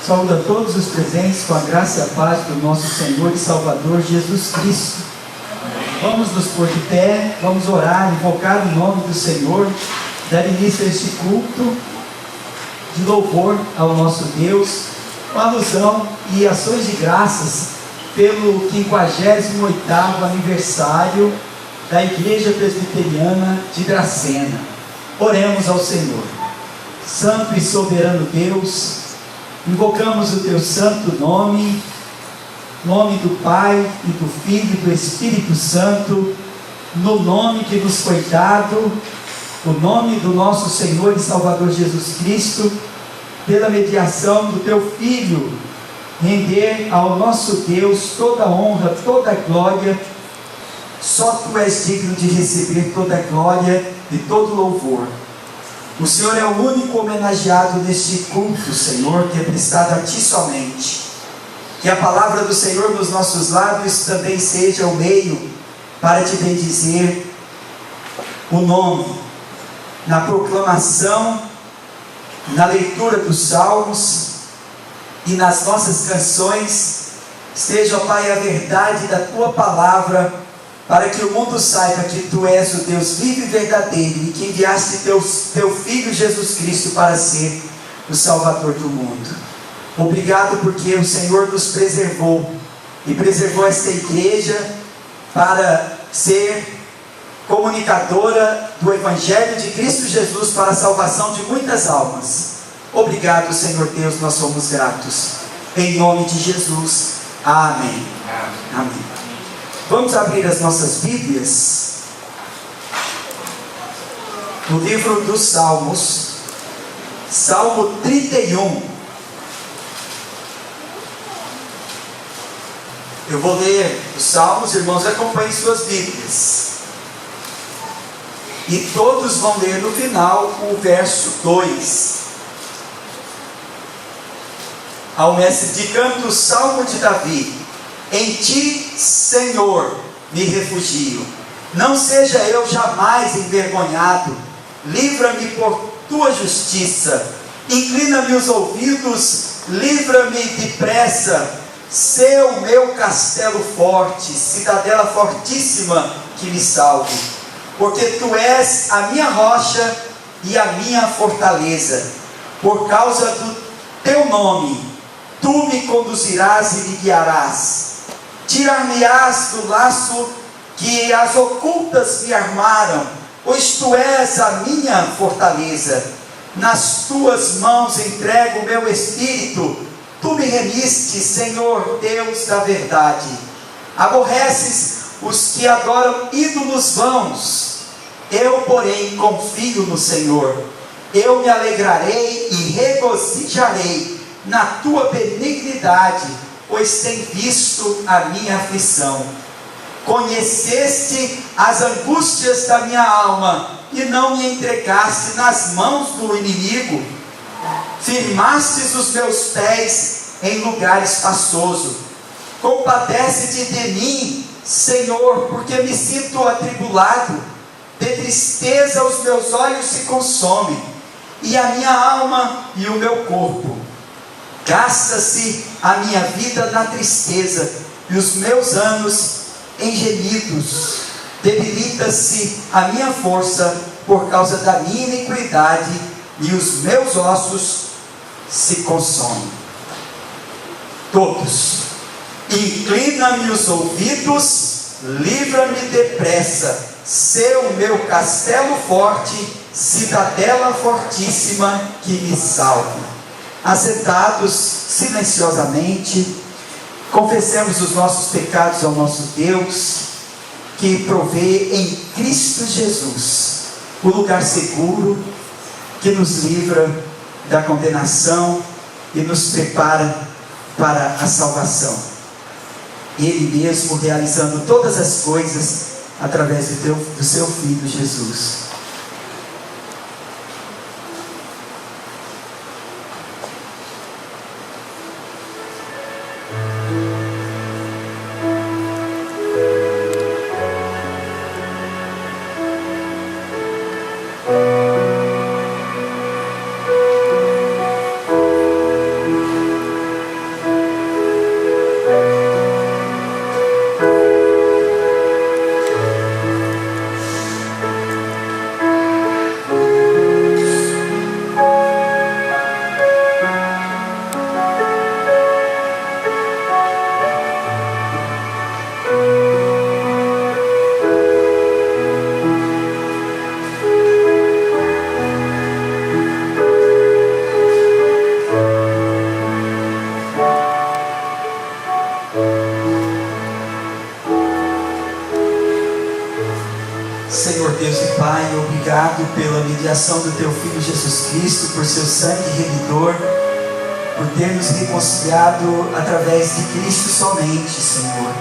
Saúdo a todos os presentes com a graça e a paz do nosso Senhor e Salvador Jesus Cristo. Vamos nos pôr de pé, vamos orar, invocar o nome do Senhor, dar início a este culto de louvor ao nosso Deus, com alusão e ações de graças pelo 58º aniversário da Igreja Presbiteriana de Dracena. Oremos ao Senhor. Santo e soberano Deus, invocamos o Teu santo nome, nome do Pai e do Filho e do Espírito Santo, no nome que nos foi dado, o nome do nosso Senhor e Salvador Jesus Cristo, pela mediação do Teu Filho, render ao nosso Deus toda a honra, toda a glória. Só Tu és digno de receber toda a glória e todo louvor. O Senhor é o único homenageado neste culto, Senhor, que é prestado a Ti somente. Que a palavra do Senhor nos nossos lábios também seja o meio para Te bendizer o nome, na proclamação, na leitura dos salmos e nas nossas canções. Esteja, ó Pai, a verdade da Tua palavra, para que o mundo saiba que Tu és o Deus vivo e verdadeiro e que enviaste Teu Filho Jesus Cristo para ser o Salvador do mundo. Obrigado porque o Senhor nos preservou e preservou esta igreja para ser comunicadora do Evangelho de Cristo Jesus para a salvação de muitas almas. Obrigado, Senhor Deus, nós somos gratos. Em nome de Jesus. Amém. Amém. Vamos abrir as nossas Bíblias no livro dos Salmos, Salmo 31. Eu vou ler os Salmos, irmãos, acompanhem suas Bíblias. E todos vão ler no final o verso 2. Ao mestre de canto, o Salmo de Davi. Em Ti, Senhor, me refugio. Não seja eu jamais envergonhado. Livra-me por Tua justiça. Inclina-me os ouvidos. Livra-me depressa. Sê o meu castelo forte, cidadela fortíssima que me salve. Porque Tu és a minha rocha e a minha fortaleza. Por causa do Teu nome, Tu me conduzirás e me guiarás. Tirar-me-ás do laço que as ocultas me armaram, pois Tu és a minha fortaleza. Nas Tuas mãos entrego o meu espírito. Tu me remiste, Senhor Deus da verdade. Aborreces os que adoram ídolos vãos. Eu, porém, confio no Senhor. Eu me alegrarei e regozijarei na Tua benignidade, pois tem visto a minha aflição. Conheceste as angústias da minha alma, e não me entregaste nas mãos do inimigo. Firmastes os meus pés em lugar espaçoso. Compadece-te de mim, Senhor, porque me sinto atribulado. De tristeza os meus olhos se consomem, e a minha alma e o meu corpo. Gasta-se a minha vida na tristeza, e os meus anos em gemidos. Debilita-se a minha força por causa da minha iniquidade, e os meus ossos se consomem. Todos. Inclina-me os ouvidos, livra-me depressa. Sê o meu castelo forte, cidadela fortíssima que me salve. Assentados silenciosamente, confessemos os nossos pecados ao nosso Deus, que provê em Cristo Jesus o lugar seguro, que nos livra da condenação e nos prepara para a salvação. Ele mesmo realizando todas as coisas através do seu Filho Jesus. Senhor Deus e Pai, obrigado pela mediação do Teu Filho Jesus Cristo, por Seu sangue remidor, por ter nos reconciliado através de Cristo somente, Senhor,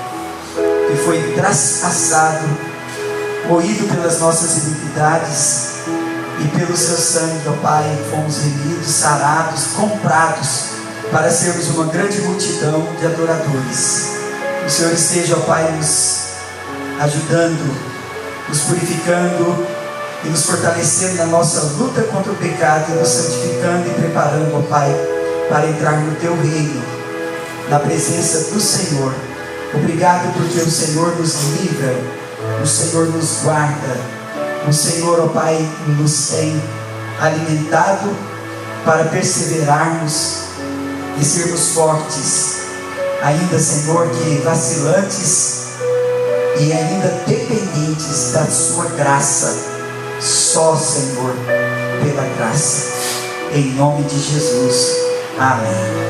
que foi traspassado, moído pelas nossas iniquidades, e pelo Seu sangue, ó Pai, fomos remidos, sarados, comprados, para sermos uma grande multidão de adoradores. O Senhor esteja, ó Pai, nos ajudando, nos purificando e nos fortalecendo na nossa luta contra o pecado, e nos santificando e preparando, ó Pai, para entrar no Teu reino, na presença do Senhor. Obrigado porque o Senhor nos livra, o Senhor nos guarda, o Senhor, ó Pai, nos tem alimentado para perseverarmos e sermos fortes, ainda, Senhor, que vacilantes e ainda dependentes da Sua graça, só, Senhor, pela graça, em nome de Jesus, amém.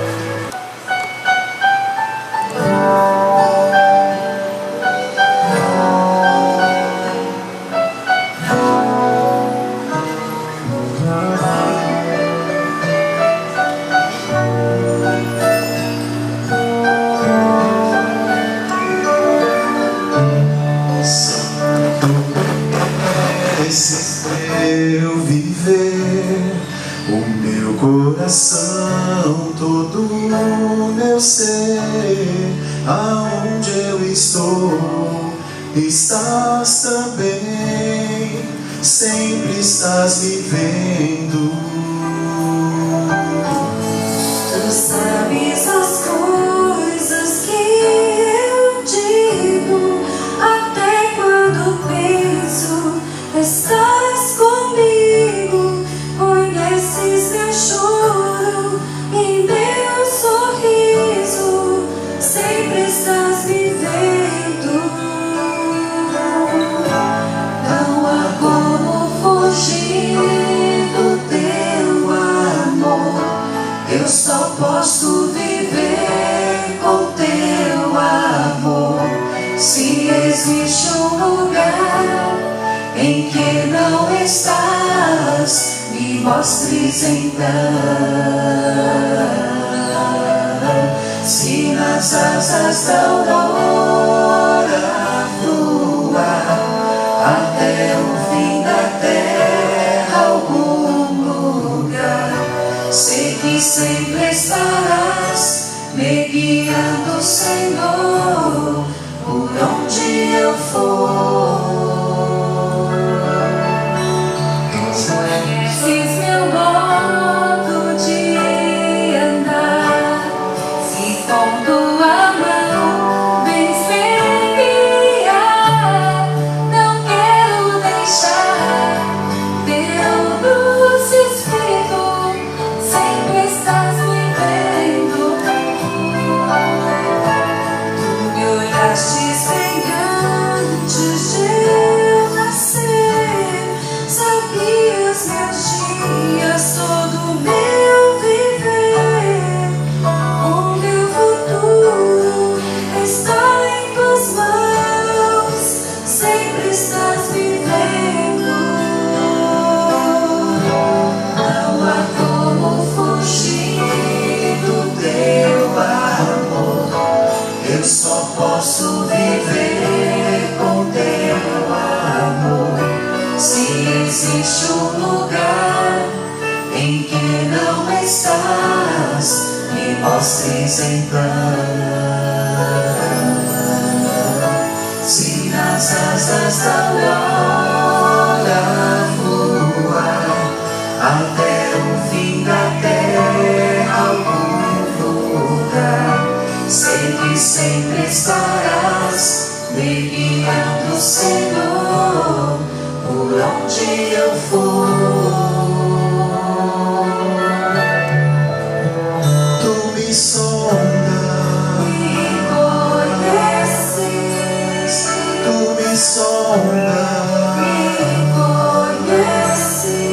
Todo o meu ser, aonde eu estou, estás também, sempre estás me vendo. Tu sabes as coisas que eu digo, até quando penso, estás comigo, conheces meu choro e meu sorriso, sempre estás me vendo. Não há como fugir do teu amor, eu só posso viver com teu amor. Se existe um lugar em que não estás, me mostres então. Se nas asas da aurora voar até o fim da terra, algum lugar, sei que sempre estarás me guiando, Senhor, por onde eu for. Conheces meu modo de andar, se com tua mão vens me guiar, não quero deixar teu doce Espírito, sempre estás me vendo. Tu me olhaste bem antes de eu nascer, sabias meus dias, todo meu viver. O meu futuro está em tuas mãos, sempre estás me vendo. Não há como fugir do teu amor, eu só posso viver com teu amor. Se existe um lugar em que não estás, me mostres então. Se nas asas da aurora voar até o fim da terra, algum lugar, sei que sempre estarás me guiando, Senhor, por onde eu for. Tu me sondas, Me conheces, tu me sondas, me conheces,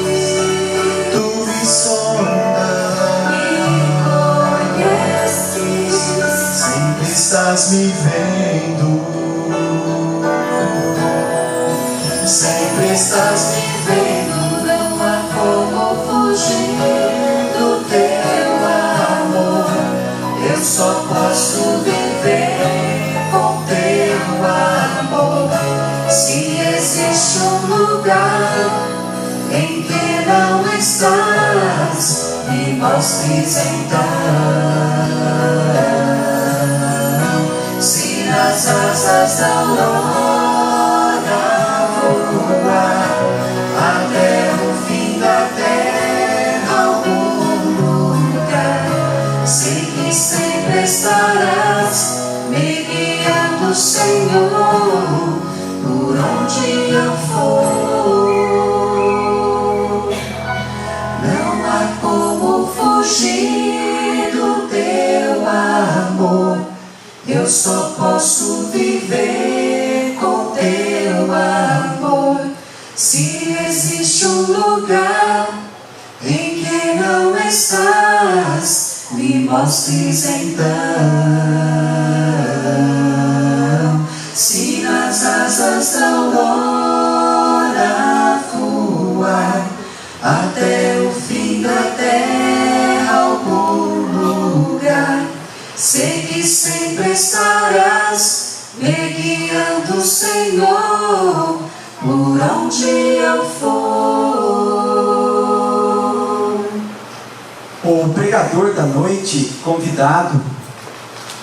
tu me sondas, me conheces, sempre estás me vendo. Sempre estás me vendo, não há como fugir do teu amor. Eu só posso viver com teu amor. Se existe um lugar em que não estás, me mostres então. Se nas asas da aurora voar até o fim da terra, algum lugar, sei que sempre estarás me guiando, Senhor, por onde eu for. Não há como fugir do teu amor. Eu só posso viver com teu amor. Se existe um lugar em que não estás, me mostres então. Se nas asas da aurora voar até o fim da terra, algum lugar, sei que sempre estarás me guiando, Senhor, por onde eu for. O pregador da noite, convidado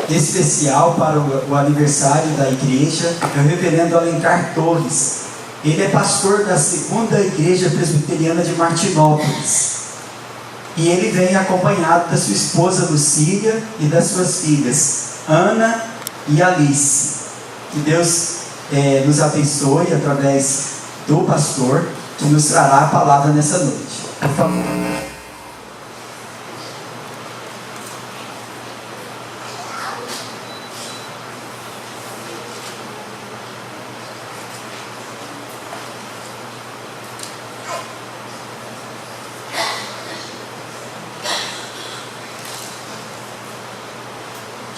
especial para o aniversário da igreja, é o reverendo Alencar Torres. Ele é pastor da 2ª Igreja Presbiteriana de Martinópolis. E ele vem acompanhado da sua esposa Lucília e das suas filhas Ana e Alice. Que Deus nos abençoe através do pastor que nos trará a palavra nessa noite. Por favor.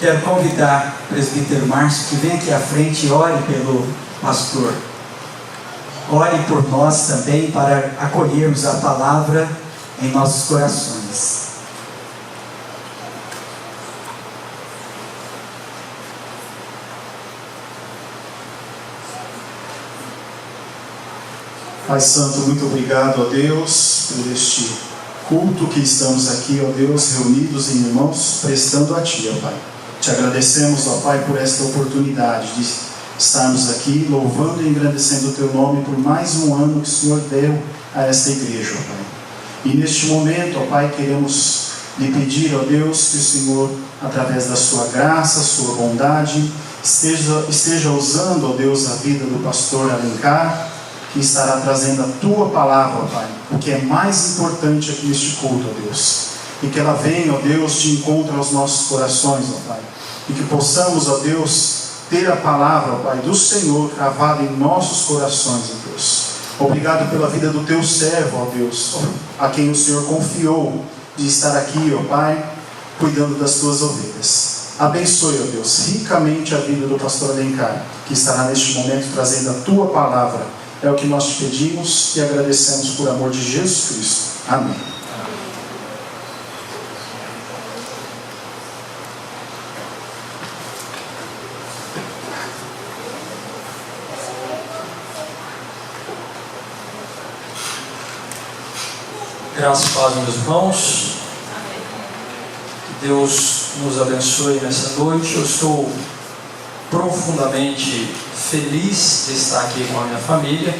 Quero convidar o presbítero Márcio que venha aqui à frente e ore pelo pastor. Ore por nós também para acolhermos a palavra em nossos corações. Pai Santo, muito obrigado, ó Deus, por este culto que estamos aqui, ó Deus, reunidos em irmãos, prestando a Ti, ó Pai. Te agradecemos, ó Pai, por esta oportunidade de estarmos aqui louvando e engrandecendo o Teu nome por mais um ano que o Senhor deu a esta igreja, ó Pai. E neste momento, ó Pai, queremos lhe pedir, ó Deus, que o Senhor, através da Sua graça, Sua bondade, esteja usando, ó Deus, a vida do pastor Alencar, que estará trazendo a Tua palavra, ó Pai, o que é mais importante aqui neste culto, ó Deus. E que ela venha, ó Deus, de encontro aos nossos corações, ó Pai. E que possamos, ó Deus, ter a palavra, ó Pai, do Senhor gravada em nossos corações, ó Deus. Obrigado pela vida do Teu servo, ó Deus, a quem o Senhor confiou de estar aqui, ó Pai, cuidando das Tuas ovelhas. Abençoe, ó Deus, ricamente a vida do pastor Alencar, que estará neste momento trazendo a Tua palavra. É o que nós te pedimos e agradecemos por amor de Jesus Cristo. Amém. Graças a Deus, meus irmãos. Que Deus nos abençoe nessa noite. Eu estou profundamente feliz de estar aqui com a minha família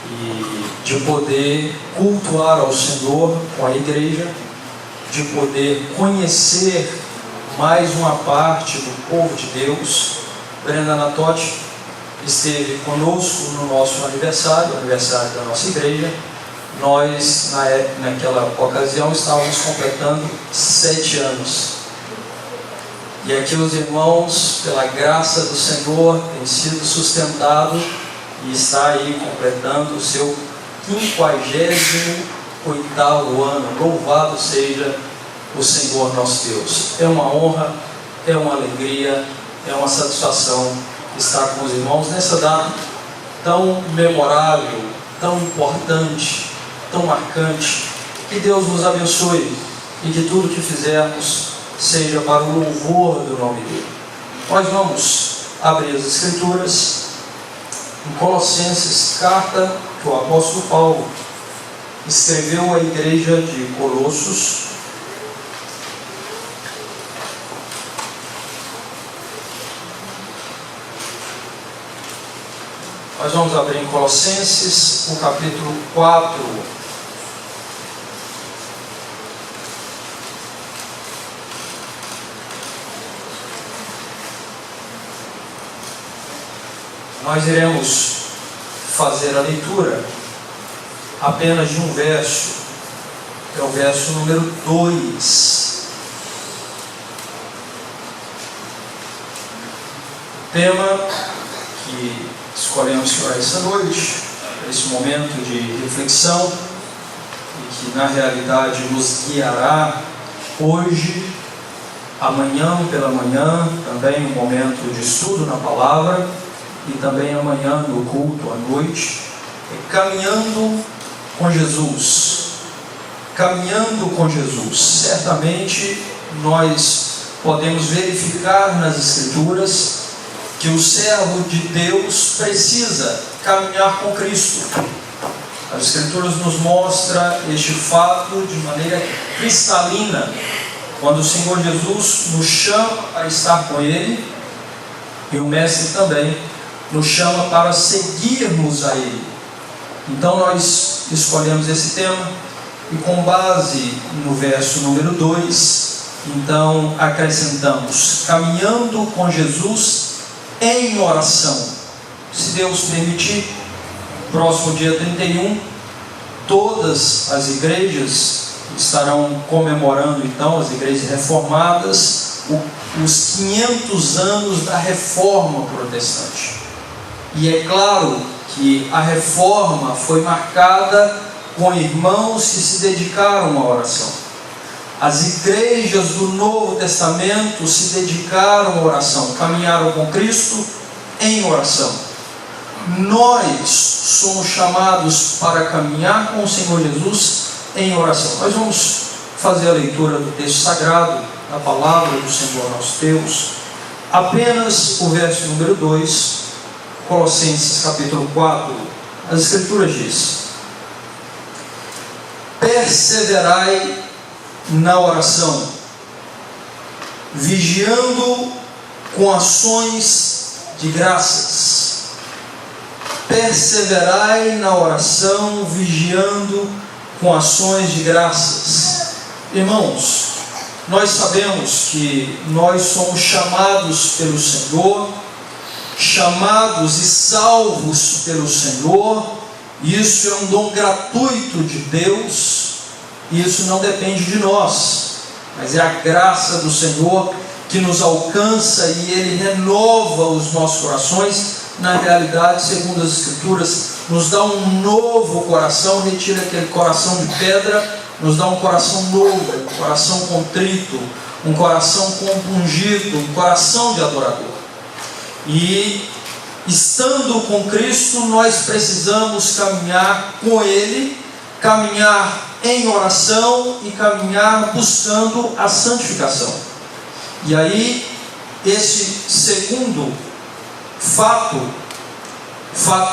e de poder cultuar ao Senhor com a igreja, de poder conhecer mais uma parte do povo de Deus. Brenda Natotti esteve conosco no nosso aniversário, o aniversário da nossa igreja. Nós, naquela ocasião, estávamos completando 7 anos. E aqui os irmãos, pela graça do Senhor, têm sido sustentados e está aí completando o seu 58º ano. Louvado seja o Senhor nosso Deus. É uma honra, é uma alegria, é uma satisfação estar com os irmãos nessa data tão memorável tão importante, tão marcante. Que Deus nos abençoe e que tudo que fizermos seja para o louvor do nome dele. Nós vamos abrir as Escrituras em Colossenses, carta que o apóstolo Paulo escreveu à igreja de Colossos. Nós vamos abrir em Colossenses, o capítulo 4. Nós iremos fazer a leitura apenas de um verso, que é o verso número 2. O tema que escolhemos para essa noite, para esse momento de reflexão, e que na realidade nos guiará hoje, amanhã pela manhã, também um momento de estudo na palavra, e também amanhã no culto à noite, é caminhando com Jesus. Caminhando com Jesus. Certamente nós podemos verificar nas Escrituras que o servo de Deus precisa caminhar com Cristo. As Escrituras nos mostram este fato de maneira cristalina, quando o Senhor Jesus nos chama para estar com Ele, e o Mestre também nos chama para seguirmos a Ele. Então nós escolhemos esse tema, e com base no verso número 2, então acrescentamos: caminhando com Jesus em oração. Se Deus permitir, próximo dia 31, todas as igrejas estarão comemorando, então, as igrejas reformadas, os 500 anos da Reforma Protestante. E é claro que a Reforma foi marcada com irmãos que se dedicaram à oração. As igrejas do Novo Testamento se dedicaram à oração, caminharam com Cristo em oração. Nós somos chamados para caminhar com o Senhor Jesus em oração. Nós vamos fazer a leitura do texto sagrado, da palavra do Senhor nosso Deus. Apenas o verso número 2, Colossenses capítulo 4, as Escrituras diz: perseverai na oração, vigiando com ações de graças. Perseverai na oração, vigiando com ações de graças. Irmãos, nós sabemos que nós somos chamados pelo Senhor, chamados e salvos pelo Senhor. Isso é um dom gratuito de Deus. Isso não depende de nós, mas é a graça do Senhor que nos alcança, e Ele renova os nossos corações. Na realidade, segundo as Escrituras, nos dá um novo coração, retira aquele coração de pedra, nos dá um coração novo, um coração contrito, um coração compungido, um coração de adorador. E estando com Cristo, nós precisamos caminhar com Ele, caminhar em oração e caminhar buscando a santificação. E aí, esse segundo fato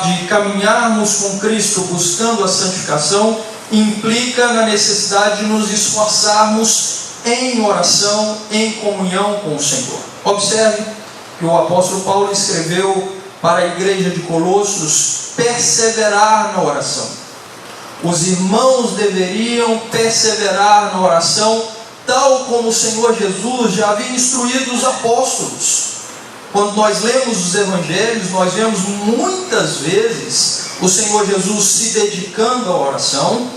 de caminharmos com Cristo buscando a santificação, implica na necessidade de nos esforçarmos em oração, em comunhão com o Senhor. Observe que o apóstolo Paulo escreveu para a igreja de Colossos perseverar na oração. Os irmãos deveriam perseverar na oração, tal como o Senhor Jesus já havia instruído os apóstolos. Quando nós lemos os evangelhos, nós vemos muitas vezes o Senhor Jesus se dedicando à oração,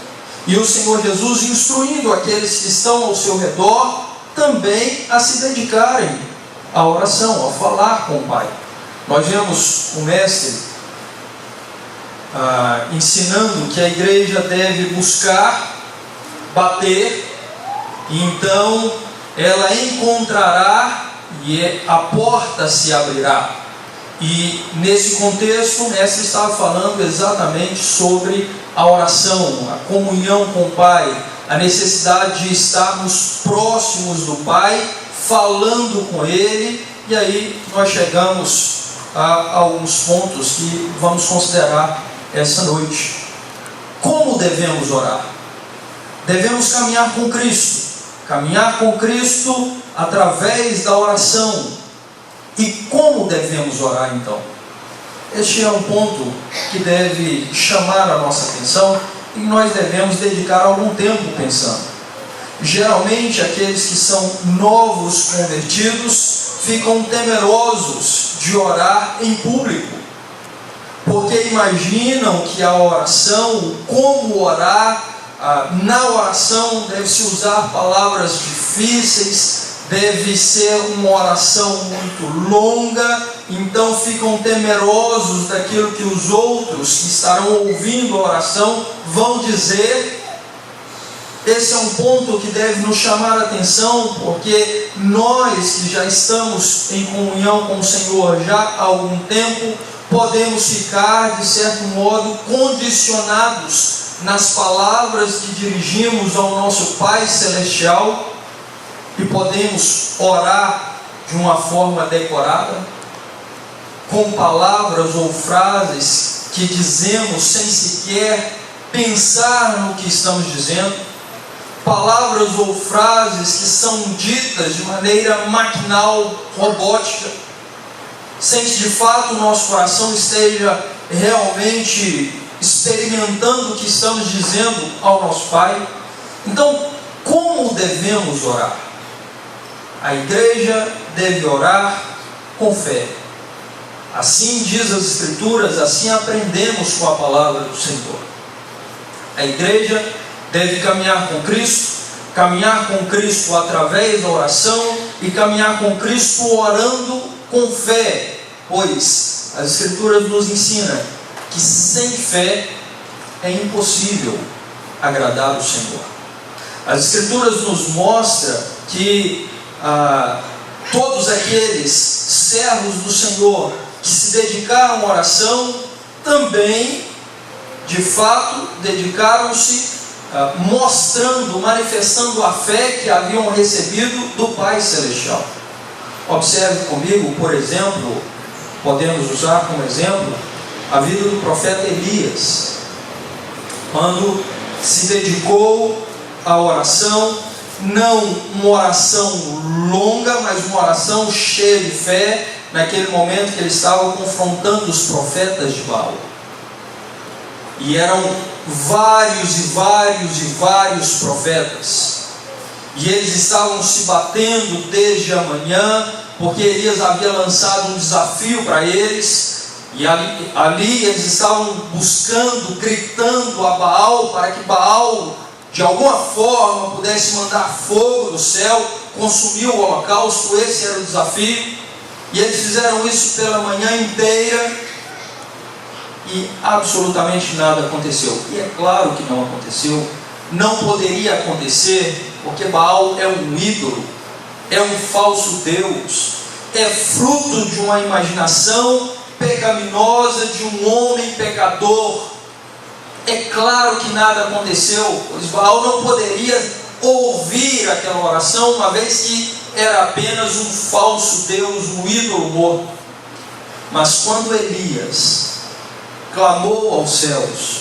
e o Senhor Jesus instruindo aqueles que estão ao seu redor também a se dedicarem à oração, a falar com o Pai. Nós vemos o Mestre ensinando que a igreja deve buscar, bater, e então ela encontrará e a porta se abrirá. E nesse contexto, o mestre estava falando exatamente sobre a oração, a comunhão com o Pai, a necessidade de estarmos próximos do Pai, falando com Ele. E aí nós chegamos a alguns pontos que vamos considerar essa noite. Como devemos orar? Devemos caminhar com Cristo através da oração. E como devemos orar então? Este é um ponto que deve chamar a nossa atenção e nós devemos dedicar algum tempo pensando. Geralmente aqueles que são novos convertidos ficam temerosos de orar em público, porque imaginam que a oração, como orar, na oração deve-se usar palavras difíceis, deve ser uma oração muito longa, então ficam temerosos daquilo que os outros que estarão ouvindo a oração vão dizer. Esse é um ponto que deve nos chamar a atenção, porque nós que já estamos em comunhão com o Senhor já há algum tempo, podemos ficar, de certo modo, condicionados nas palavras que dirigimos ao nosso Pai Celestial, e podemos orar de uma forma decorada, com palavras ou frases que dizemos sem sequer pensar no que estamos dizendo, palavras ou frases que são ditas de maneira maquinal, robótica, sem que de fato o nosso coração esteja realmente experimentando o que estamos dizendo ao nosso Pai. Então, como devemos orar? A igreja deve orar com fé. Assim diz as Escrituras, assim aprendemos com a palavra do Senhor. A igreja deve caminhar com Cristo através da oração e caminhar com Cristo orando com fé, pois as Escrituras nos ensinam que sem fé é impossível agradar o Senhor. As Escrituras nos mostram que todos aqueles servos do Senhor que se dedicaram à oração também, de fato, dedicaram-se mostrando, manifestando a fé que haviam recebido do Pai Celestial. Observe comigo, por exemplo, podemos usar como exemplo a vida do profeta Elias, quando se dedicou à oração, não uma oração longa, mas uma oração cheia de fé, naquele momento que ele estava confrontando os profetas de Baal. E eram vários profetas, e eles estavam se batendo desde a manhã, porque Elias havia lançado um desafio para eles, e ali eles estavam buscando, gritando a Baal, para que Baal de alguma forma pudesse mandar fogo do céu, consumir o holocausto. Esse era o desafio, e eles fizeram isso pela manhã inteira, e absolutamente nada aconteceu. E é claro que não aconteceu, não poderia acontecer, porque Baal é um ídolo, é um falso Deus, é fruto de uma imaginação pecaminosa de um homem pecador. É claro que nada aconteceu, pois Baal não poderia ouvir aquela oração, uma vez que era apenas um falso Deus, um ídolo morto. Mas quando Elias clamou aos céus,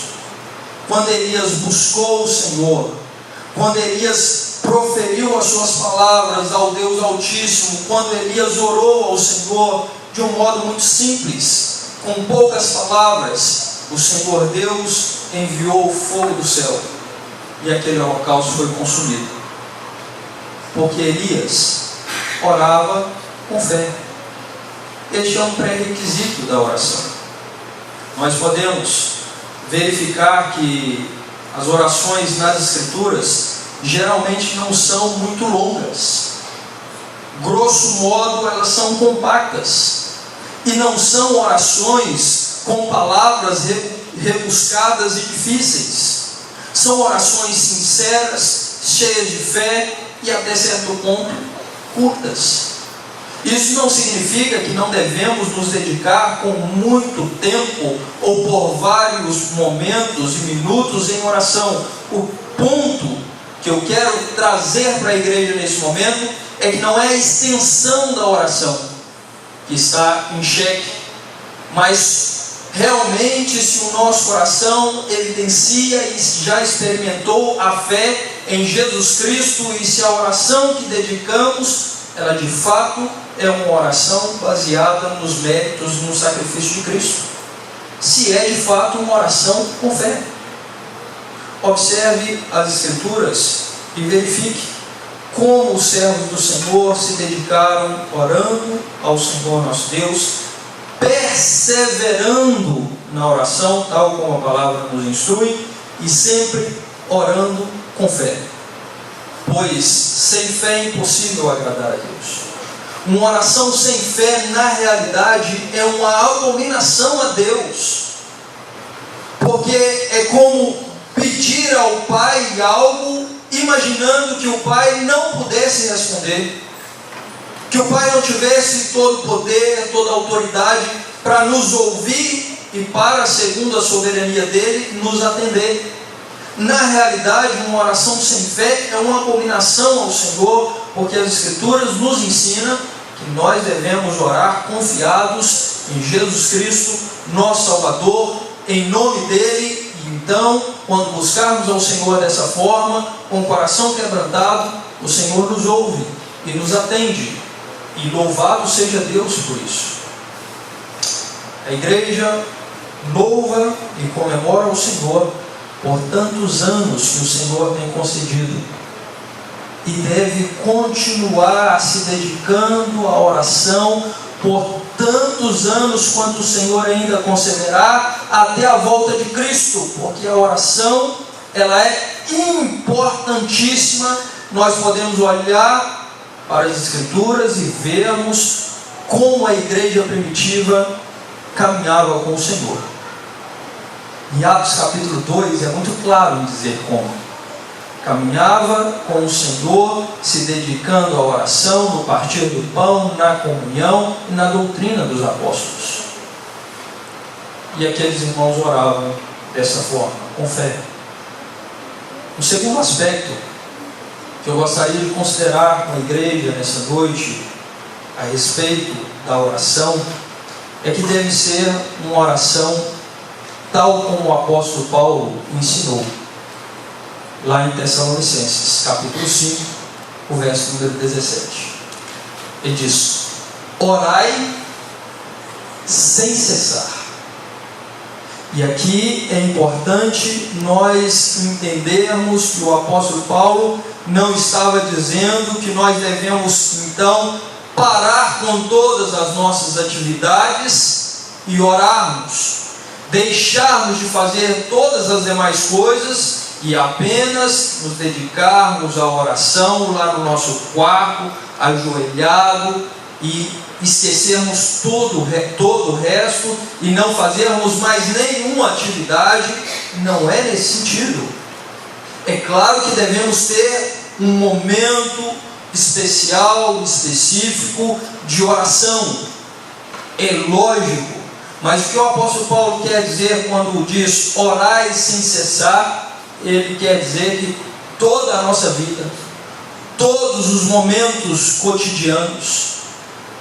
quando Elias buscou o Senhor, quando Elias proferiu as suas palavras ao Deus Altíssimo, quando Elias orou ao Senhor de um modo muito simples, com poucas palavras, o Senhor Deus enviou o fogo do céu, e aquele holocausto foi consumido, porque Elias orava com fé. Este é um pré-requisito da oração. Nós podemos verificar que as orações nas Escrituras geralmente não são muito longas. Grosso modo, elas são compactas, e não são orações com palavras rebuscadas e difíceis. São orações sinceras, cheias de fé e até certo ponto curtas. Isso não significa que não devemos nos dedicar com muito tempo ou por vários momentos e minutos em oração. O ponto que eu quero trazer para a igreja nesse momento é que não é a extensão da oração que está em xeque, mas realmente se o nosso coração evidencia e já experimentou a fé em Jesus Cristo, e se a oração que dedicamos, ela de fato é uma oração baseada nos méritos, no sacrifício de Cristo. Se é de fato uma oração com fé. Observe as Escrituras e verifique como os servos do Senhor se dedicaram orando ao Senhor nosso Deus, perseverando na oração, tal como a palavra nos instrui, e sempre orando com fé. Pois sem fé é impossível agradar a Deus. Uma oração sem fé, na realidade, é uma abominação a Deus, porque é como pedir ao Pai algo, imaginando que o Pai não pudesse responder, que o Pai não tivesse todo o poder, toda a autoridade para nos ouvir e para, segundo a soberania dele, nos atender. Na realidade, uma oração sem fé é uma abominação ao Senhor, porque as Escrituras nos ensinam que nós devemos orar confiados em Jesus Cristo, nosso Salvador, em nome dele. E então, quando buscarmos ao Senhor dessa forma, com o coração quebrantado, o Senhor nos ouve e nos atende, e louvado seja Deus por isso. A igreja louva e comemora o Senhor por tantos anos que o Senhor tem concedido, e deve continuar se dedicando à oração por tantos anos quanto o Senhor ainda concederá, até a volta de Cristo, porque a oração, ela é importantíssima. Nós podemos olhar para as Escrituras e vermos como a igreja primitiva caminhava com o Senhor. Em Atos capítulo 2 é muito claro em dizer como caminhava com o Senhor, se dedicando à oração, no partir do pão, na comunhão e na doutrina dos apóstolos. E aqueles irmãos oravam dessa forma, com fé. O segundo aspecto que eu gostaria de considerar com a igreja nessa noite, a respeito da oração, é que deve ser uma oração tal como o apóstolo Paulo ensinou, lá em Tessalonicenses, capítulo 5, o verso número 17. Ele diz: orai sem cessar. E aqui é importante nós entendermos que o apóstolo Paulo não estava dizendo que nós devemos então parar com todas as nossas atividades e orarmos, deixarmos de fazer todas as demais coisas e apenas nos dedicarmos à oração lá no nosso quarto, ajoelhado, e esquecermos todo o resto e não fazermos mais nenhuma atividade. Não é nesse sentido. É claro que devemos ter um momento especial, específico de oração, é lógico, mas o que o apóstolo Paulo quer dizer quando diz orai sem cessar, ele quer dizer que toda a nossa vida, todos os momentos cotidianos,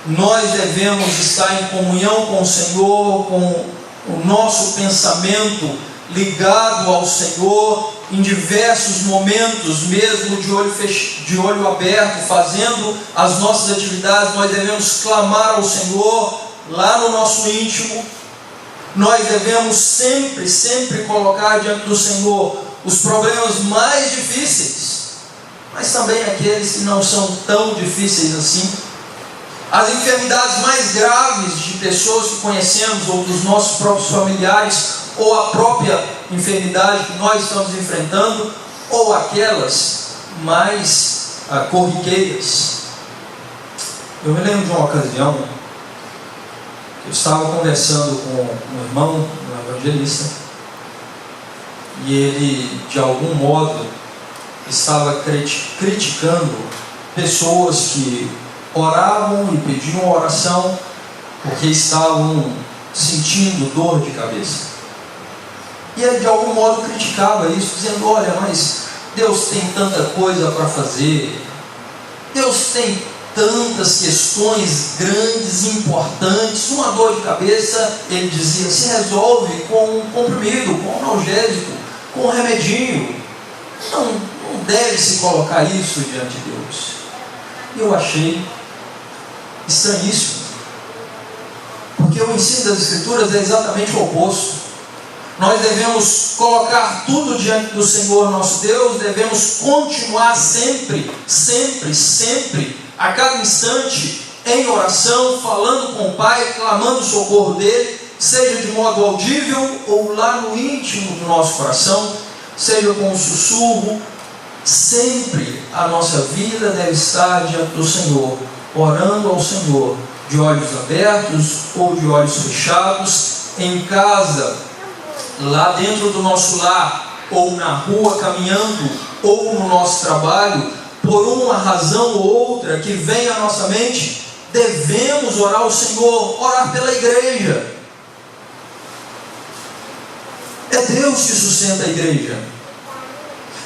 nós devemos estar em comunhão com o Senhor, com o nosso pensamento ligado ao Senhor, em diversos momentos, mesmo de olho aberto, fazendo as nossas atividades. Nós devemos clamar ao Senhor lá no nosso íntimo. Nós devemos sempre colocar diante do Senhor os problemas mais difíceis, mas também aqueles que não são tão difíceis assim, as enfermidades mais graves de pessoas que conhecemos, ou dos nossos próprios familiares, ou a própria enfermidade que nós estamos enfrentando, ou aquelas mais corriqueiras. Eu me lembro de uma ocasião, eu estava conversando com um irmão, um evangelista, e ele, de algum modo, estava criticando pessoas que oravam e pediam oração porque estavam sentindo dor de cabeça. E ele de algum modo criticava isso, dizendo: olha, mas Deus tem tanta coisa para fazer, Deus tem tantas questões grandes e importantes. Uma dor de cabeça, ele dizia, se resolve com um comprimido, com um analgésico, com um remedinho. Não deve se colocar isso diante de Deus. E eu achei estranhíssimo, porque o ensino das Escrituras é exatamente o oposto. Nós devemos colocar tudo diante do Senhor nosso Deus, devemos continuar sempre, a cada instante, em oração, falando com o Pai, clamando o socorro dele, seja de modo audível ou lá no íntimo do nosso coração, seja com um sussurro. Sempre a nossa vida deve estar diante do Senhor, orando ao Senhor, de olhos abertos ou de olhos fechados, em casa, lá dentro do nosso lar, ou na rua caminhando, ou no nosso trabalho, por uma razão ou outra que vem à nossa mente, devemos orar ao Senhor, orar pela igreja. É Deus que sustenta a igreja.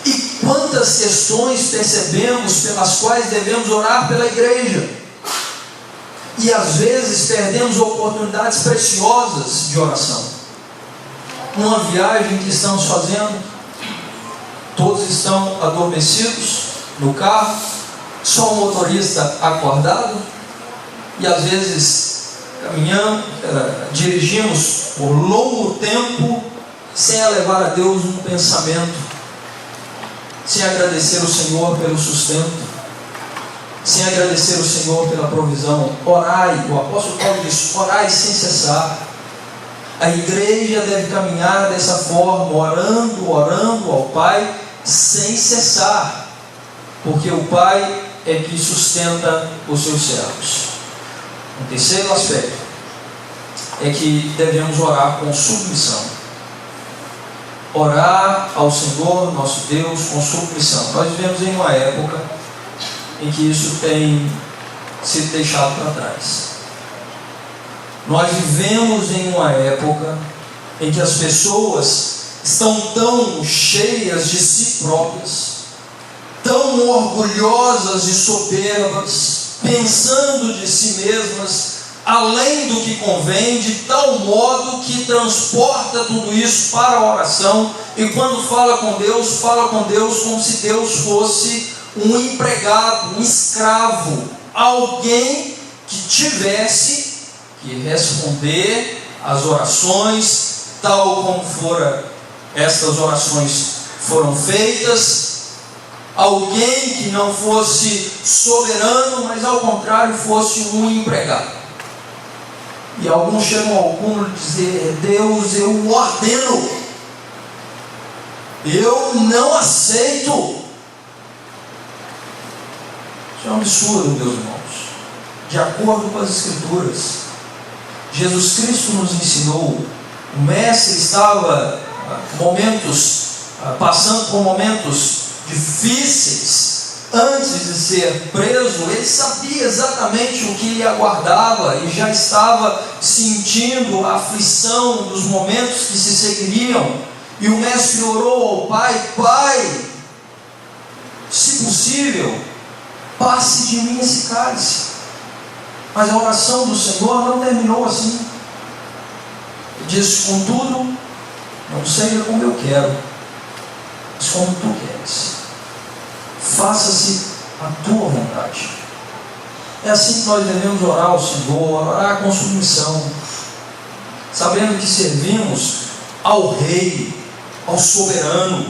E quantas questões percebemos pelas quais devemos orar pela igreja? E às vezes perdemos oportunidades preciosas de oração. Uma viagem que estamos fazendo, todos estão adormecidos no carro, só o motorista acordado, e às vezes caminhamos, dirigimos por longo tempo sem elevar a Deus um pensamento, sem agradecer o Senhor pelo sustento, sem agradecer o Senhor pela provisão. Orai, o apóstolo Paulo diz, orai sem cessar. A igreja deve caminhar dessa forma, orando ao Pai sem cessar, porque o Pai é que sustenta os seus servos. Um terceiro aspecto é que devemos orar com submissão. Orar ao Senhor nosso Deus com submissão. Nós vivemos em uma época em que isso tem sido deixado para trás. Nós vivemos em uma época em que as pessoas estão tão cheias de si próprias, tão orgulhosas e soberbas, pensando de si mesmas além do que convém, de tal modo que transporta tudo isso para a oração, e quando fala com Deus como se Deus fosse um empregado, um escravo, alguém que tivesse que responder às orações tal como estas orações foram feitas, alguém que não fosse soberano, mas ao contrário fosse um empregado. E alguns chegam ao cúmulo de dizer: Deus, eu ordeno, eu não aceito. Isso é um absurdo, meus irmãos. De acordo com as Escrituras, Jesus Cristo nos ensinou. O mestre estava passando por momentos difíceis antes de ser preso. Ele sabia exatamente o que lhe aguardava e já estava sentindo a aflição dos momentos que se seguiriam. E o mestre orou ao Pai: Pai, se possível, passe de mim esse cálice. Mas a oração do Senhor não terminou assim. Ele disse: contudo, não seja como eu quero, mas como tu queres. Faça-se a tua vontade. É assim que nós devemos orar ao Senhor, orar com submissão, sabendo que servimos ao Rei, ao soberano,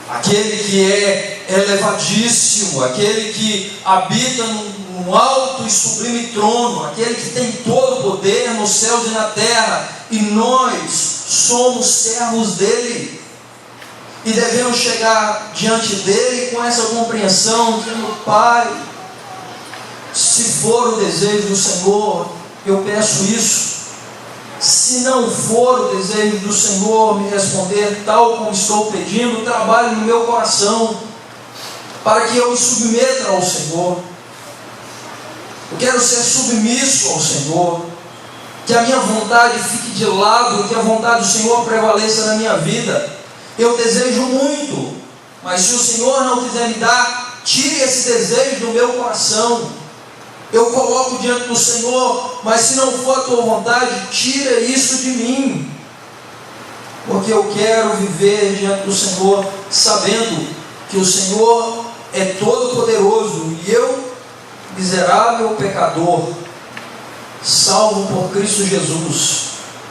aquele que é elevadíssimo, aquele que habita num alto e sublime trono, aquele que tem todo o poder nos céus e na terra, e nós somos servos dele. E devemos chegar diante dele com essa compreensão, dizendo: Pai, se for o desejo do Senhor, eu peço isso. Se não for o desejo do Senhor me responder tal como estou pedindo, trabalhe no meu coração, para que eu me submeta ao Senhor. Eu quero ser submisso ao Senhor. Que a minha vontade fique de lado, que a vontade do Senhor prevaleça na minha vida. Eu desejo muito, mas se o Senhor não quiser me dar, tire esse desejo do meu coração. Eu coloco diante do Senhor, mas se não for a tua vontade, tira isso de mim. Porque eu quero viver diante do Senhor, sabendo que o Senhor é todo poderoso e eu, miserável pecador, salvo por Cristo Jesus,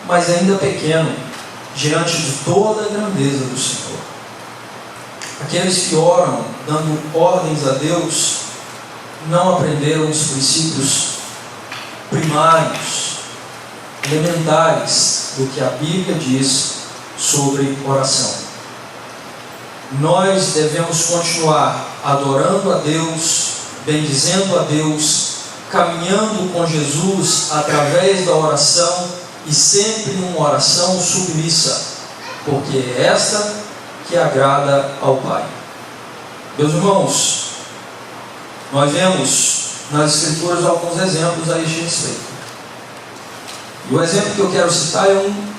mas ainda pequeno, diante de toda a grandeza do Senhor. Aqueles que oram, dando ordens a Deus, não aprenderam os princípios primários, elementares, do que a Bíblia diz sobre oração. Nós devemos continuar adorando a Deus, bendizendo a Deus, caminhando com Jesus através da oração e sempre uma oração submissa, porque é esta que agrada ao Pai. Meus irmãos, nós vemos nas Escrituras alguns exemplos a este respeito. E o exemplo que eu quero citar é um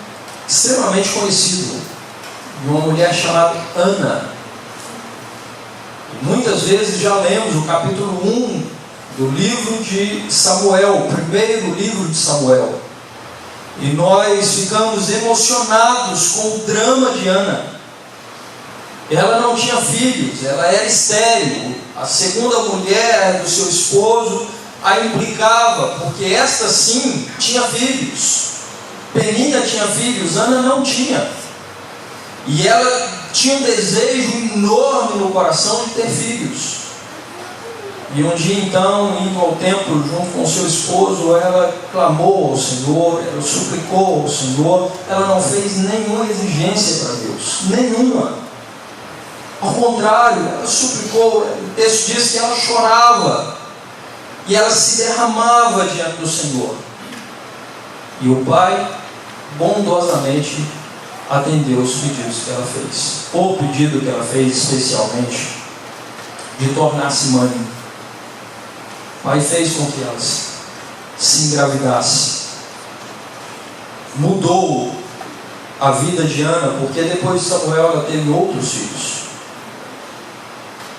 extremamente conhecido, de uma mulher chamada Ana. E muitas vezes já lemos o capítulo 1 do livro de Samuel, o primeiro livro de Samuel. E nós ficamos emocionados com o drama de Ana. Ela não tinha filhos, ela era estéril. A segunda mulher do seu esposo a implicava, porque esta sim tinha filhos. Penina tinha filhos, Ana não tinha. E ela tinha um desejo enorme no coração de ter filhos. E um dia então, indo ao templo junto com seu esposo, ela clamou ao Senhor, ela suplicou ao Senhor, ela não fez nenhuma exigência para Deus, nenhuma. Ao contrário, ela suplicou, o texto diz que ela chorava, e ela se derramava diante do Senhor. E o Pai, bondosamente, atendeu os pedidos que ela fez. O pedido que ela fez especialmente, de tornar-se mãe. O Pai fez com que ela se engravidasse. Mudou a vida de Ana, porque depois de Samuel ela teve outros filhos.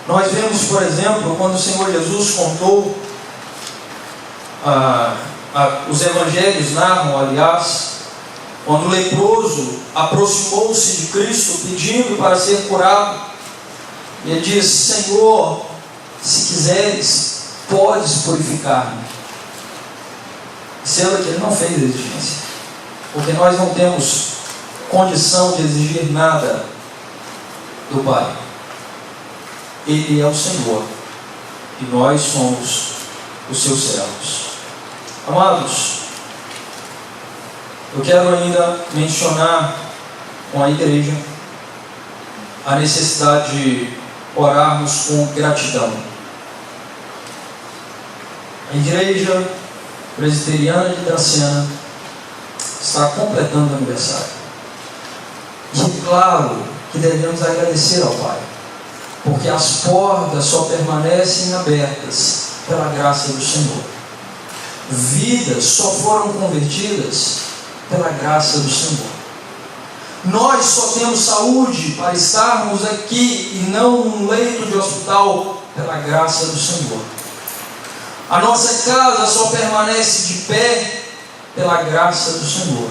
Nós vemos, por exemplo, quando o Senhor Jesus contou, os evangelhos narram, aliás, quando o leproso aproximou-se de Cristo pedindo para ser curado, e ele disse: Senhor, se quiseres, podes purificar-me. Sendo que ele não fez exigência, porque nós não temos condição de exigir nada do Pai. Ele é o Senhor e nós somos os seus servos. Amados, eu quero ainda mencionar com a igreja a necessidade de orarmos com gratidão. A igreja presbiteriana de Dracena está completando o aniversário. E é claro que devemos agradecer ao Pai, porque as portas só permanecem abertas pela graça do Senhor. Vidas só foram convertidas pela graça do Senhor. Nós só temos saúde para estarmos aqui e não num leito de hospital pela graça do Senhor. A nossa casa só permanece de pé pela graça do Senhor.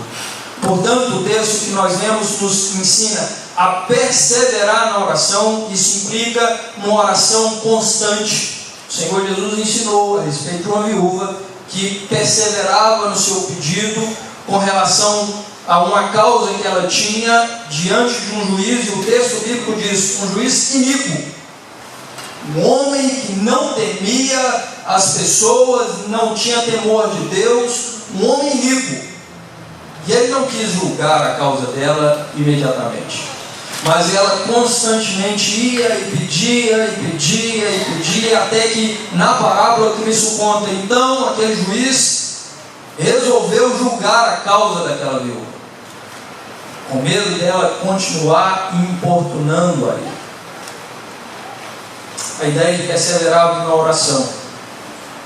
Portanto, o texto que nós lemos nos ensina a perseverar na oração. Isso implica uma oração constante. O Senhor Jesus ensinou a respeito de uma viúva que perseverava no seu pedido com relação a uma causa que ela tinha diante de um juiz, e o texto bíblico diz: um juiz iníquo, um homem que não temia as pessoas, não tinha temor de Deus, um homem iníquo. E ele não quis julgar a causa dela imediatamente, mas ela constantemente ia e pedia, e pedia, e pedia, até que na parábola Cristo conta, então aquele juiz resolveu julgar a causa daquela viúva, com medo dela continuar importunando a ele. A ideia de perseverar na oração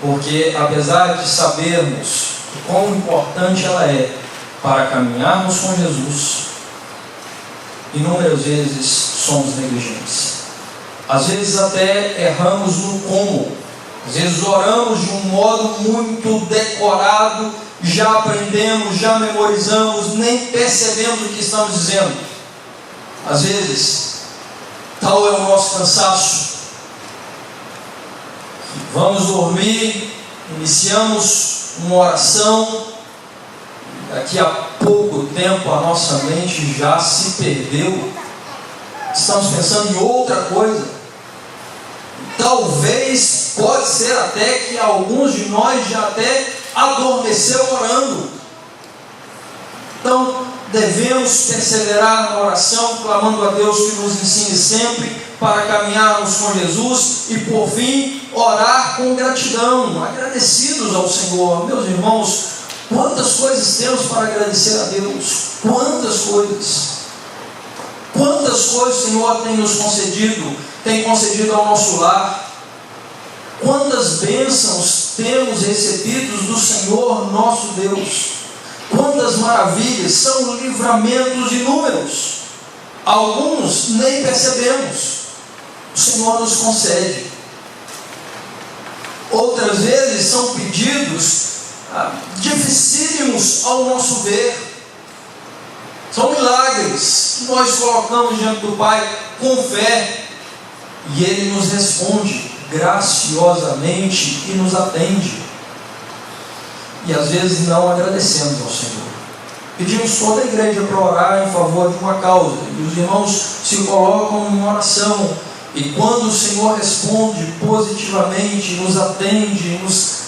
porque apesar de sabermos o quão importante ela é para caminharmos com Jesus, inúmeras vezes somos negligentes. Às vezes até erramos no como. Às vezes oramos de um modo muito decorado, já aprendemos, já memorizamos, nem percebemos o que estamos dizendo. Às vezes, tal é o nosso cansaço. Vamos dormir, iniciamos uma oração, daqui a pouco tempo a nossa mente já se perdeu. Estamos pensando em outra coisa. Talvez, pode ser até que alguns de nós já até adormeceu orando. Então, devemos perseverar na oração, clamando a Deus que nos ensine sempre para caminharmos com Jesus e, por fim, orar com gratidão, agradecidos ao Senhor. Meus irmãos, quantas coisas temos para agradecer a Deus? Quantas coisas! Quantas coisas o Senhor tem nos concedido, tem concedido ao nosso lar. Quantas bênçãos temos recebidos do Senhor nosso Deus. Quantas maravilhas, são livramentos inúmeros. Alguns nem percebemos, o Senhor nos concede. Outras vezes são pedidos dificílimos ao nosso ver. São milagres que nós colocamos diante do Pai com fé, e Ele nos responde graciosamente e nos atende. E às vezes não agradecemos ao Senhor. Pedimos toda a igreja para orar em favor de uma causa, e os irmãos se colocam em oração, e quando o Senhor responde positivamente, nos atende, nos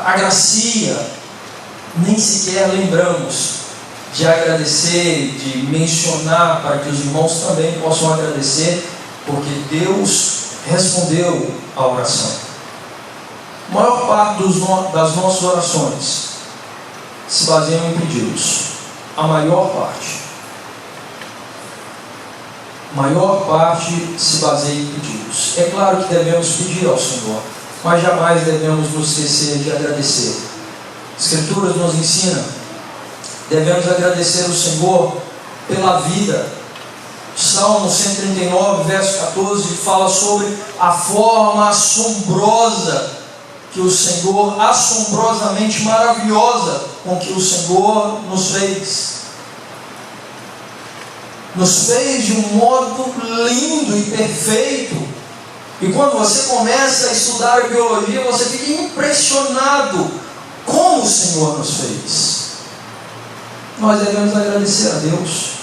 agracia, nem sequer lembramos de agradecer, de mencionar, para que os irmãos também possam agradecer, porque Deus respondeu a oração. A maior parte das nossas orações se baseiam em pedidos. A maior parte se baseia em pedidos. É claro que devemos pedir ao Senhor, mas jamais devemos nos esquecer de agradecer. As Escrituras nos ensinam, devemos agradecer ao Senhor pela vida. Salmo 139, verso 14, fala sobre a forma assombrosa que o Senhor, assombrosamente maravilhosa, com que o Senhor nos fez. Nos fez de um modo lindo e perfeito. E quando você começa a estudar a biologia, você fica impressionado como o Senhor nos fez. Nós devemos agradecer a Deus.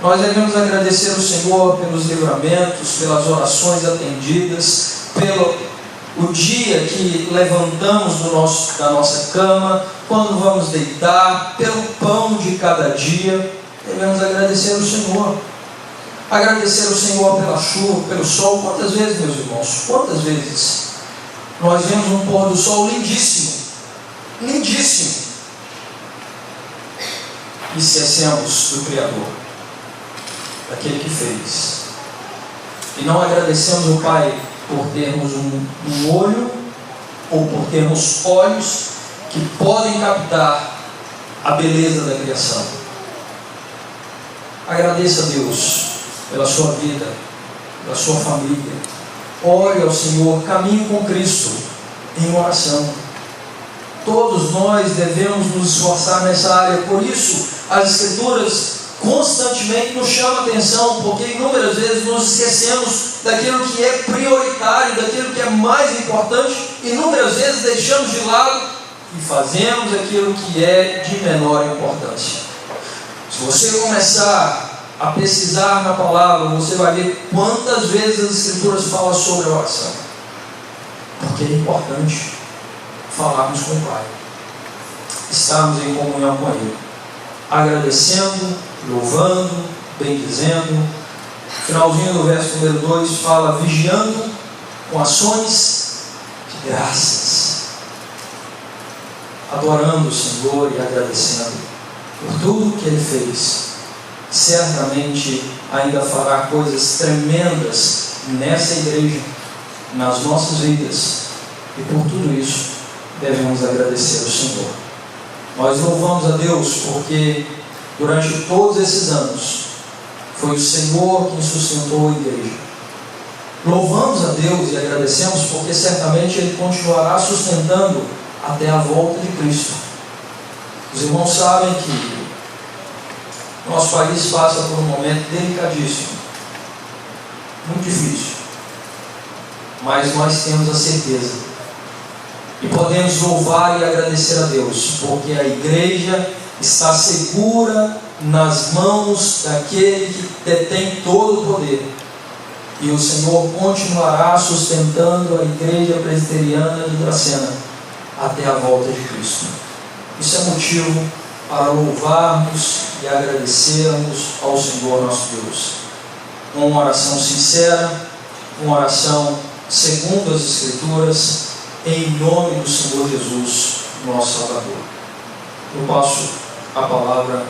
Nós devemos agradecer ao Senhor pelos livramentos, pelas orações atendidas, pelo o dia que levantamos da nossa cama, quando vamos deitar, pelo pão de cada dia. Devemos agradecer ao Senhor. Agradecer ao Senhor pela chuva, pelo sol. Quantas vezes, meus irmãos, quantas vezes nós vemos um pôr do sol lindíssimo, lindíssimo, e esquecemos do Criador, daquele que fez, e não agradecemos ao Pai por termos um olho, ou por termos olhos que podem captar a beleza da criação. Agradeça a Deus pela sua vida, pela sua família. Ore ao Senhor, caminhe com Cristo em oração. Todos nós devemos nos esforçar nessa área. Por isso, as Escrituras constantemente nos chamam a atenção, porque inúmeras vezes nos esquecemos daquilo que é prioritário, daquilo que é mais importante. Inúmeras vezes deixamos de lado e fazemos aquilo que é de menor importância. Se você começar a pesquisar na palavra, você vai ver quantas vezes as Escrituras falam sobre a oração, porque é importante falarmos com o Pai, estarmos em comunhão com Ele, agradecendo, louvando, bendizendo. Finalzinho do verso número 2 fala: vigiando com ações de graças, adorando o Senhor e agradecendo por tudo que Ele fez. Certamente ainda fará coisas tremendas nessa igreja, nas nossas vidas, E por tudo isso, devemos agradecer ao Senhor. Nós louvamos a Deus porque durante todos esses anos foi o Senhor quem sustentou a igreja. Louvamos a Deus e agradecemos porque certamente Ele continuará sustentando até a volta de Cristo. Os irmãos sabem que nosso país passa por um momento delicadíssimo, muito difícil, mas nós temos a certeza e podemos louvar e agradecer a Deus, porque a igreja está segura nas mãos daquele que detém todo o poder, e o Senhor continuará sustentando a igreja presbiteriana de Dracena até a volta de Cristo. Isso é motivo para louvarmos e agradecermos ao Senhor nosso Deus. Uma oração sincera, uma oração segundo as Escrituras, em nome do Senhor Jesus, nosso Salvador. Eu passo a palavra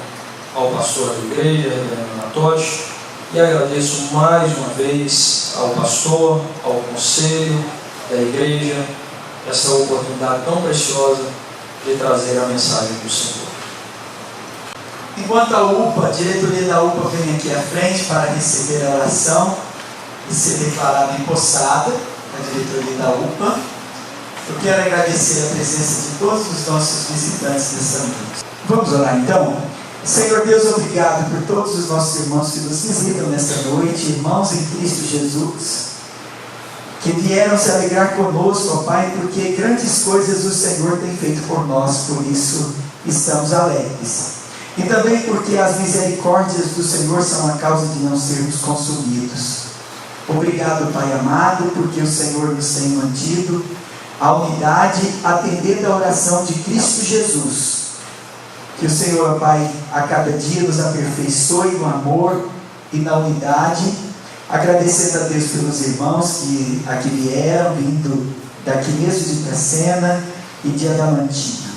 ao pastor da igreja, reverendo Anatotti, e agradeço mais uma vez ao pastor, ao conselho da igreja, essa oportunidade tão preciosa de trazer a mensagem do Senhor. Enquanto a diretoria da UPA vem aqui à frente para receber a oração e ser declarada empossada, a diretoria da UPA, eu quero agradecer a presença de todos os nossos visitantes nessa noite. Vamos orar então? Senhor Deus, obrigado por todos os nossos irmãos que nos visitam nesta noite, irmãos em Cristo Jesus, que vieram se alegrar conosco, ó Pai, porque grandes coisas o Senhor tem feito por nós, por isso estamos alegres. E também porque as misericórdias do Senhor são a causa de não sermos consumidos. Obrigado, Pai amado, porque o Senhor nos tem mantido a unidade, atendendo a oração de Cristo Jesus. Que o Senhor, Pai, a cada dia nos aperfeiçoe no amor e na unidade, agradecendo a Deus pelos irmãos que aqui vieram, vindo daqui mesmo de Dracena e de Adamantina.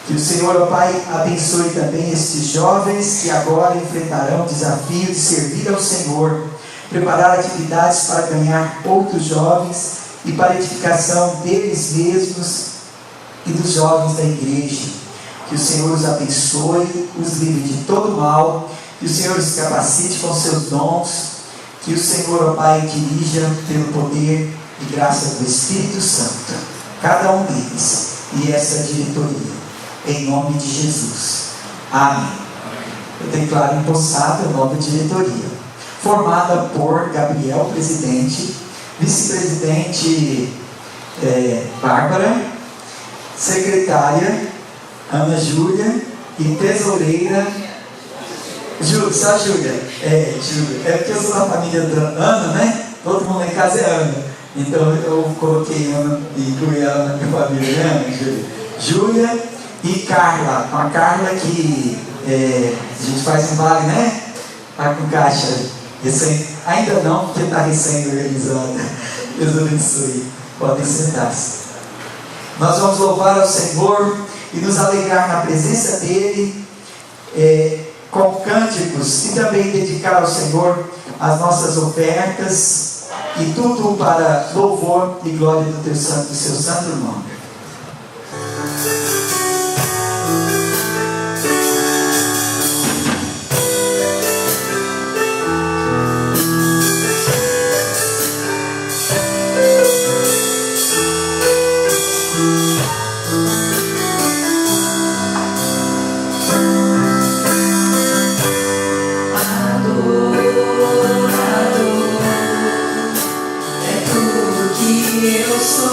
Que o Senhor, ó Pai, abençoe também estes jovens que agora enfrentarão o desafio de servir ao Senhor, preparar atividades para ganhar outros jovens e para a edificação deles mesmos e dos jovens da igreja. Que o Senhor os abençoe, os livre de todo mal, que o Senhor os capacite com seus dons, que o Senhor, ó Pai, dirija pelo poder e graça do Espírito Santo, cada um deles e essa diretoria. Em nome de Jesus. Amém. Eu declaro empossada a nova diretoria, formada por Gabriel, presidente, vice-presidente Bárbara, secretária Ana Júlia e tesoureira Júlia. Só Júlia? Júlia. É porque eu sou da família da Ana, né? Todo mundo em casa é Ana. Então eu coloquei Ana e incluí ela na minha família, né, Ana Júlia? Júlia e Carla, com a Carla que a gente faz um vale, né? Está com caixa ainda não, porque está recém-organizada. Deus abençoe. Podem sentar-se. Nós vamos louvar ao Senhor e nos alegrar na presença dEle, com cânticos, e também dedicar ao Senhor as nossas ofertas, e tudo para louvor e glória do seu santo nome. Eu sou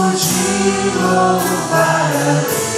de louvar a Deus.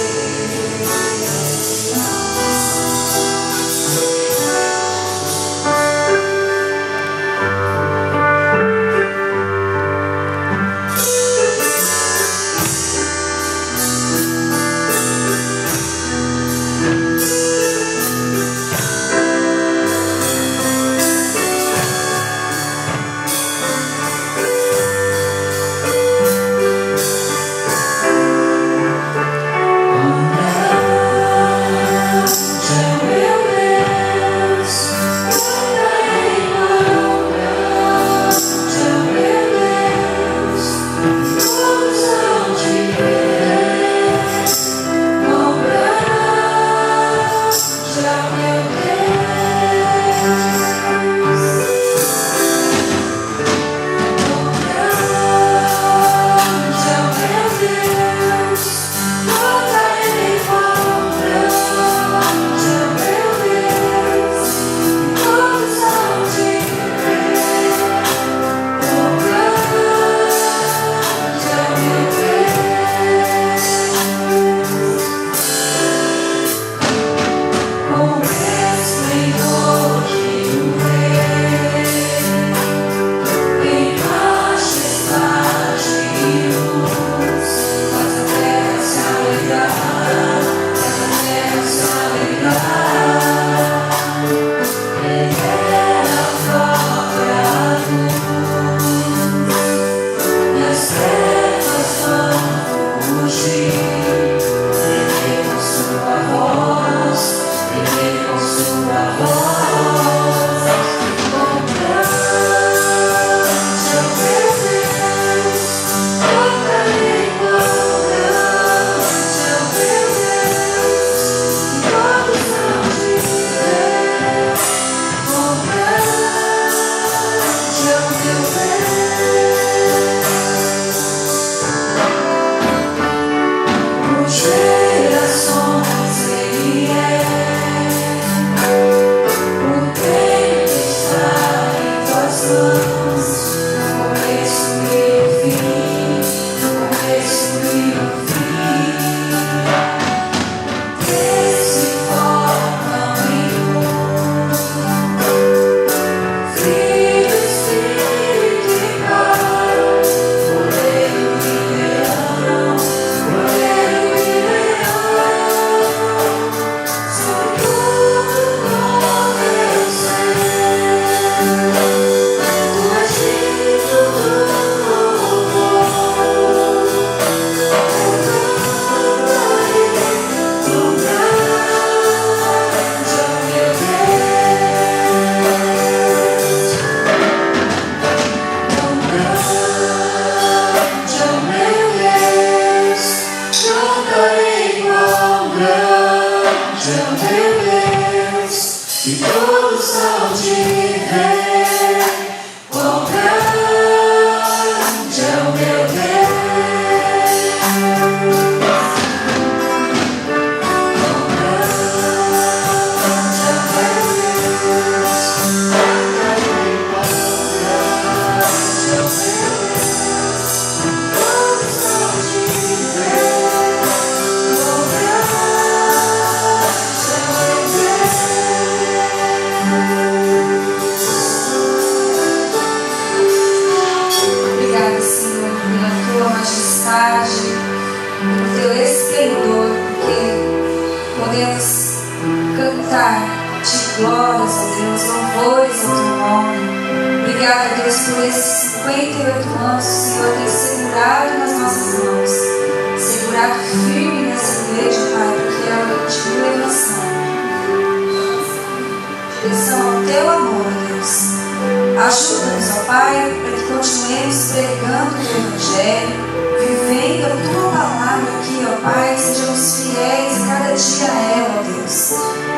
Ajuda-nos, ó Pai, para que continuemos pregando o Teu Evangelho, vivendo a Tua palavra aqui, ó Pai, sejamos fiéis cada dia a ela, ó Deus.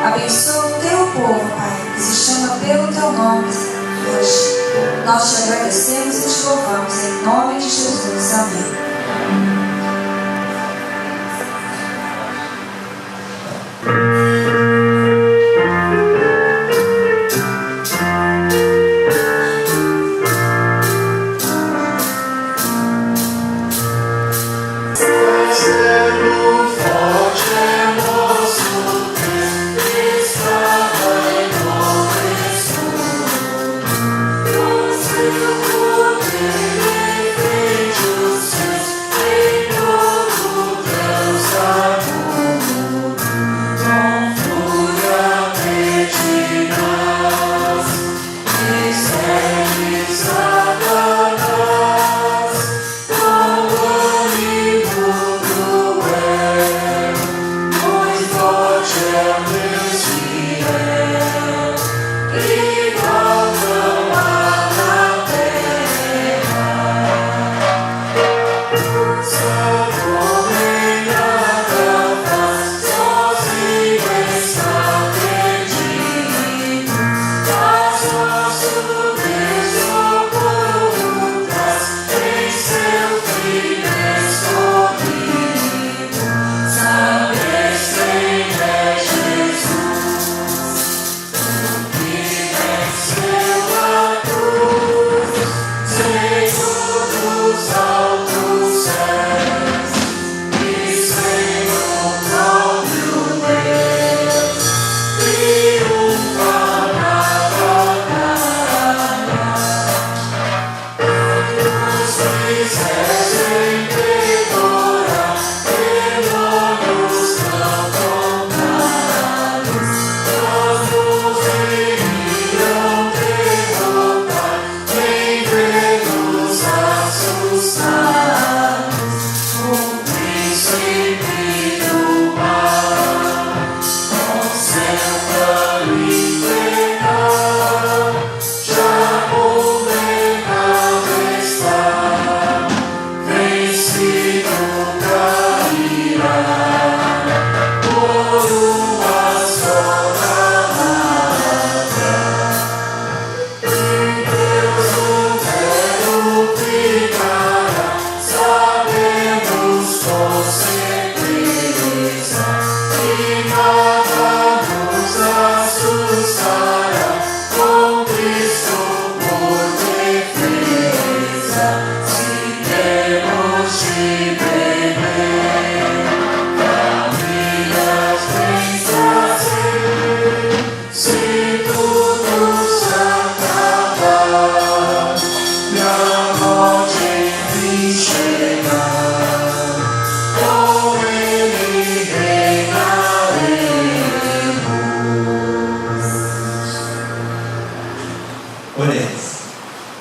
Abençoa o Teu povo, Pai, que se chama pelo Teu nome hoje. Nós te agradecemos e te louvamos, em nome de Jesus. Amém.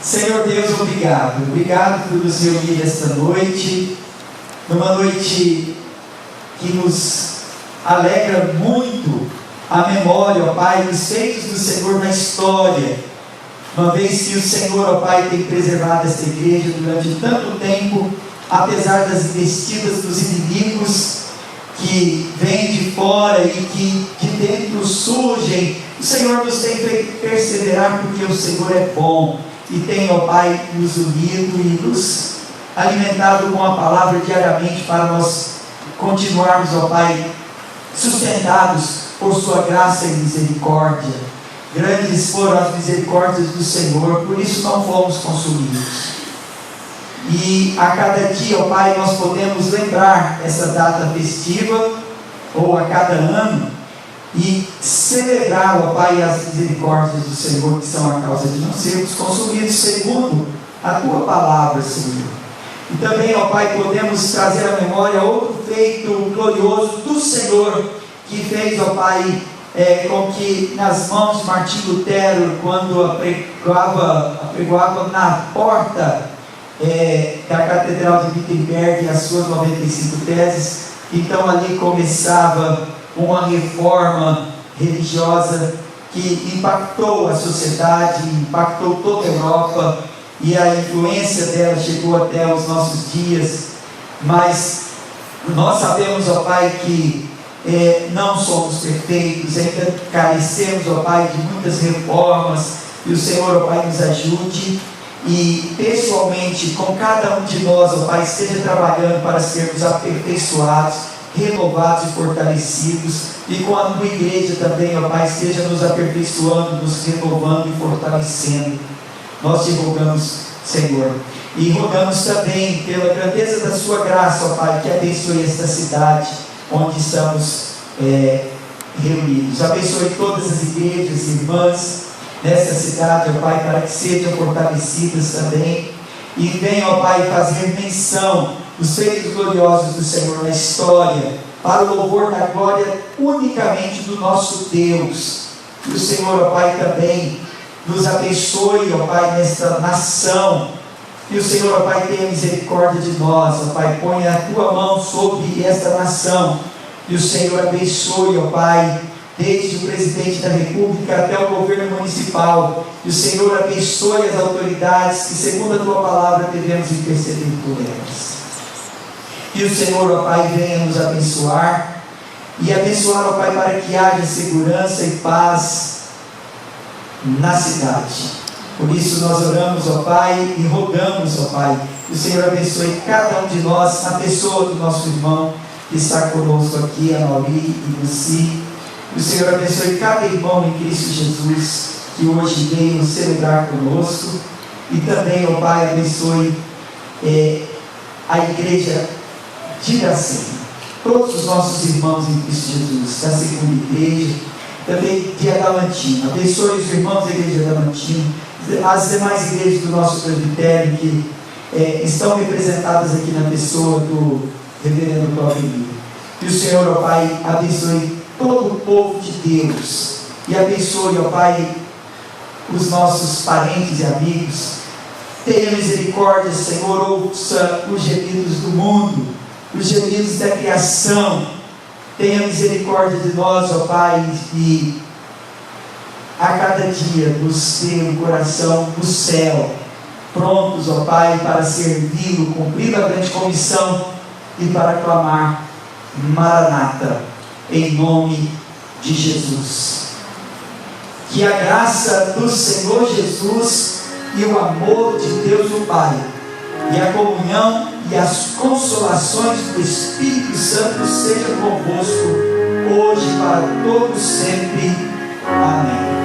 Senhor Deus, obrigado. Obrigado por nos reunir esta noite, numa noite que nos alegra muito a memória, ó Pai, dos feitos do Senhor na história. Uma vez que o Senhor, ó Pai, tem preservado esta igreja durante tanto tempo, apesar das investidas dos inimigos que vêm de fora e que de dentro surgem, o Senhor nos tem feito perseverar porque o Senhor é bom e tem, ó Pai, nos unido e nos alimentado com a palavra diariamente para nós continuarmos, ó Pai, sustentados por sua graça e misericórdia. Grandes foram as misericórdias do Senhor, por isso não fomos consumidos. E a cada dia, ó Pai, nós podemos lembrar essa data festiva, ou a cada ano, e celebrar, ó Pai, as misericórdias do Senhor, que são a causa de não sermos consumidos segundo a Tua palavra, Senhor. E também, ó Pai, podemos trazer à memória outro feito glorioso do Senhor, que fez, ó Pai, com que nas mãos de Martim Lutero, quando apregoava na porta da Catedral de Wittenberg as suas 95 teses, então ali começava uma reforma religiosa que impactou a sociedade, impactou toda a Europa, e a influência dela chegou até os nossos dias. Mas nós sabemos, ó Pai, que não somos perfeitos, ainda carecemos, ó Pai, de muitas reformas, e o Senhor, ó Pai, nos ajude, e pessoalmente, com cada um de nós, ó Pai, esteja trabalhando para sermos aperfeiçoados, renovados e fortalecidos, e com a tua igreja também, ó Pai, esteja nos aperfeiçoando, nos renovando e fortalecendo. Nós te rogamos, Senhor, e rogamos também pela grandeza da sua graça, ó Pai, que abençoe esta cidade onde estamos reunidos. Abençoe todas as igrejas e irmãs nessa cidade, ó Pai, para que sejam fortalecidas também, e venham, ó Pai, fazer menção dos feitos gloriosos do Senhor na história, para o louvor da glória unicamente do nosso Deus. E o Senhor, ó Pai, também nos abençoe, ó Pai, nesta nação. E o Senhor, ó Pai, tenha misericórdia de nós, ó Pai, põe a tua mão sobre esta nação. E o Senhor abençoe, ó Pai, desde o presidente da República até o governo municipal. E o Senhor abençoe as autoridades que, segundo a tua palavra, devemos interceder por elas. E o Senhor, ó Pai, venha nos abençoar, e abençoar, ó Pai, para que haja segurança e paz na cidade. Por isso nós oramos, ó Pai, e rogamos, ó Pai, que o Senhor abençoe cada um de nós, na pessoa do nosso irmão que está conosco aqui, Amauri e Luci. Que o Senhor abençoe cada irmão em Cristo Jesus, que hoje veio celebrar conosco, e também, ó Pai, abençoe a igreja de Iracema, todos os nossos irmãos em Cristo Jesus, da segunda igreja, também de Adamantina. Abençoe os irmãos da igreja de Adamantina, as demais igrejas do nosso presbitério que estão representadas aqui na pessoa do reverendo Claudemir. Que o Senhor, ó Pai, abençoe todo o povo de Deus e abençoe, ó Pai, os nossos parentes e amigos. Tenha misericórdia, Senhor, ouça os gemidos do mundo, os gemidos da criação. Tenha misericórdia de nós, ó Pai, e a cada dia nos dê um coração no céu, prontos, ó Pai, para servi-lo, cumprir a grande comissão e para clamar Maranata, em nome de Jesus. Que a graça do Senhor Jesus e o amor de Deus o Pai, e a comunhão e as consolações do Espírito Santo sejam convosco, hoje e para todos sempre. Amém.